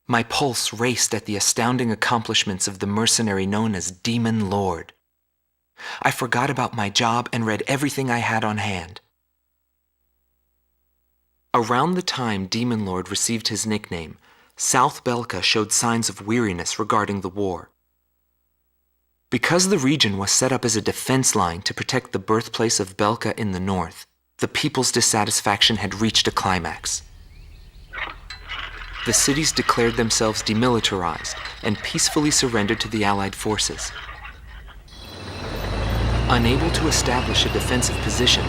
My pulse raced at the astounding accomplishments of the mercenary known as Demon Lord. I forgot about my job and read everything I had on hand. Around the time Demon Lord received his nickname, South Belka showed signs of weariness regarding the war. Because the region was set up as a defense line to protect the birthplace of Belka in the north, the people's dissatisfaction had reached a climax. The cities declared themselves demilitarized and peacefully surrendered to the Allied forces. Unable to establish a defensive position,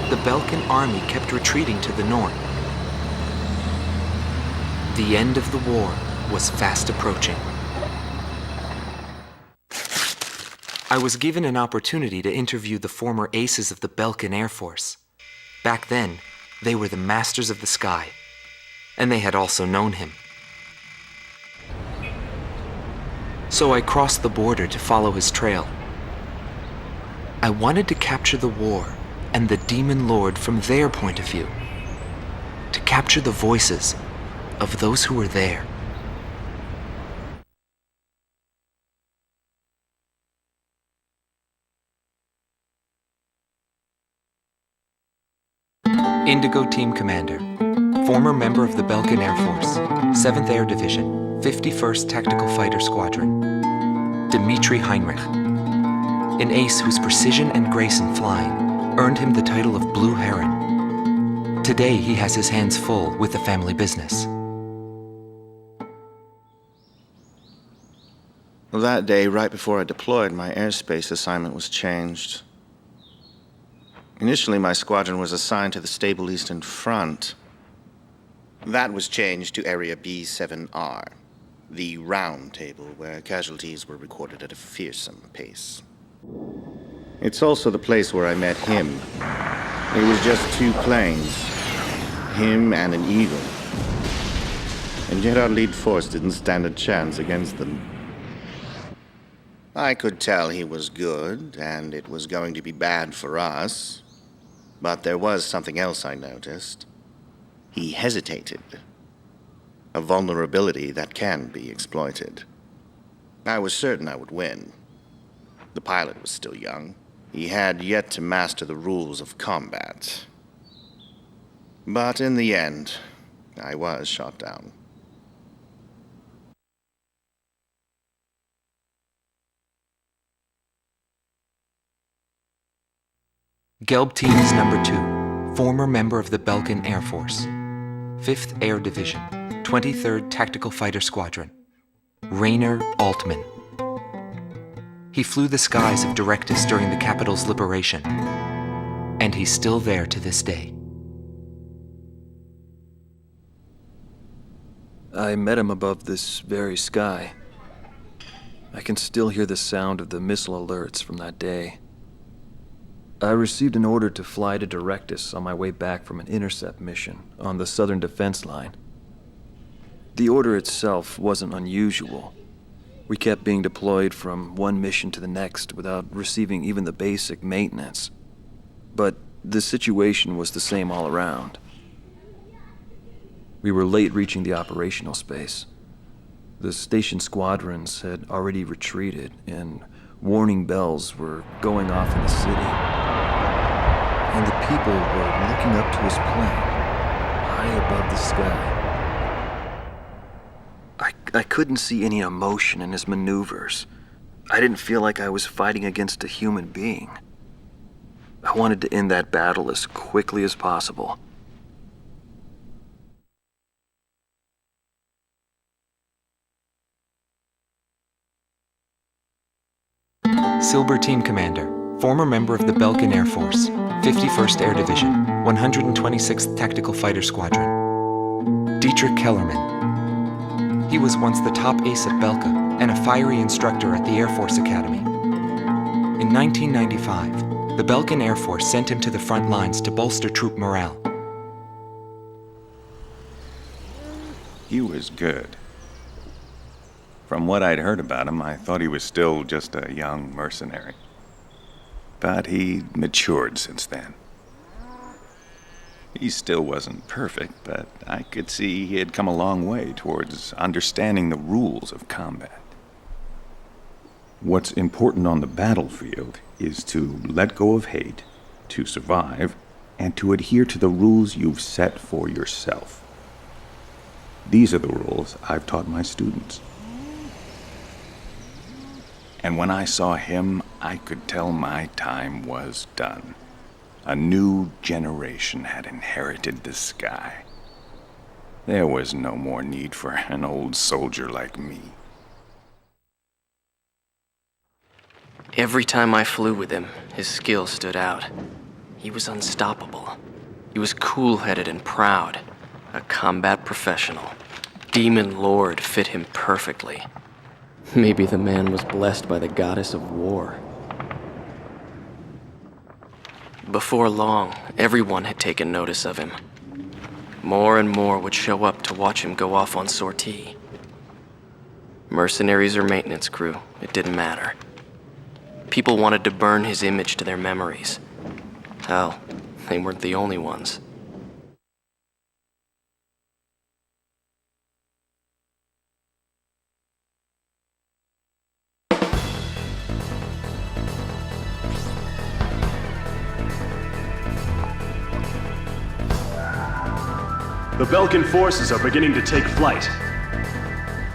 the Belkan army kept retreating to the north. The end of the war was fast approaching. I was given an opportunity to interview the former aces of the Belkan Air Force. Back then, they were the masters of the sky, and they had also known him. So I crossed the border to follow his trail. I wanted to capture the war and the Demon Lord from their point of view, to capture the voices of those who were there. Indigo Team Commander, former member of the Belkan Air Force, 7th Air Division, 51st Tactical Fighter Squadron, Dmitri Heinrich, an ace whose precision and grace in flying earned him the title of Blue Heron. Today he has his hands full with the family business. Well, that day, right before I deployed, my airspace assignment was changed. Initially, my squadron was assigned to the stable Eastern Front. That was changed to Area B7R, the round table where casualties were recorded at a fearsome pace. It's also the place where I met him. It was just two planes, him and an eagle. And yet our lead force didn't stand a chance against them. I could tell he was good, and it was going to be bad for us. But there was something else I noticed. He hesitated. A vulnerability that can be exploited. I was certain I would win. The pilot was still young. He had yet to master the rules of combat. But in the end, I was shot down. Gelb Teams Number 2, former member of the Belkan Air Force, 5th Air Division, 23rd Tactical Fighter Squadron, Rainer Altman. He flew the skies of Directus during the capital's liberation, and he's still there to this day. I met him above this very sky. I can still hear the sound of the missile alerts from that day. I received an order to fly to Directus on my way back from an intercept mission on the southern defense line. The order itself wasn't unusual. We kept being deployed from one mission to the next without receiving even the basic maintenance. But the situation was the same all around. We were late reaching the operational space. The station squadrons had already retreated, and warning bells were going off in the city. And the people were looking up to his plane, high above the sky. I couldn't see any emotion in his maneuvers. I didn't feel like I was fighting against a human being. I wanted to end that battle as quickly as possible. Silber Team Commander, former member of the Belkan Air Force, 51st Air Division, 126th Tactical Fighter Squadron, Dietrich Kellerman. He was once the top ace at Belka and a fiery instructor at the Air Force Academy. In 1995, the Belkan Air Force sent him to the front lines to bolster troop morale. He was good. From what I'd heard about him, I thought he was still just a young mercenary. But he matured since then. He still wasn't perfect, but I could see he had come a long way towards understanding the rules of combat. What's important on the battlefield is to let go of hate, to survive, and to adhere to the rules you've set for yourself. These are the rules I've taught my students. And when I saw him, I could tell my time was done. A new generation had inherited the sky. There was no more need for an old soldier like me. Every time I flew with him, his skill stood out. He was unstoppable. He was cool-headed and proud. A combat professional. Demon Lord fit him perfectly. Maybe the man was blessed by the goddess of war. Before long, everyone had taken notice of him. More and more would show up to watch him go off on sortie. Mercenaries or maintenance crew, it didn't matter. People wanted to burn his image to their memories. Hell, they weren't the only ones. The Belkan forces are beginning to take flight.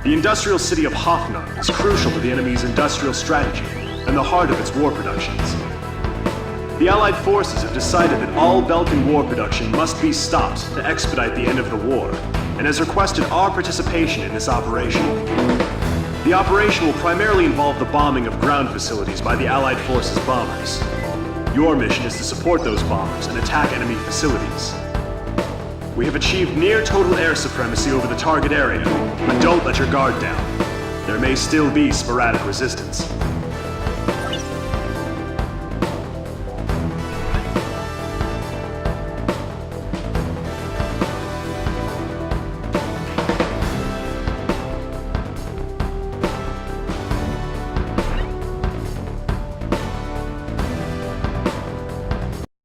The industrial city of Hoffnung is crucial to the enemy's industrial strategy and the heart of its war productions. The Allied forces have decided that all Belkan war production must be stopped to expedite the end of the war, and has requested our participation in this operation. The operation will primarily involve the bombing of ground facilities by the Allied forces' bombers. Your mission is to support those bombers and attack enemy facilities. We have achieved near total air supremacy over the target area, but don't let your guard down. There may still be sporadic resistance.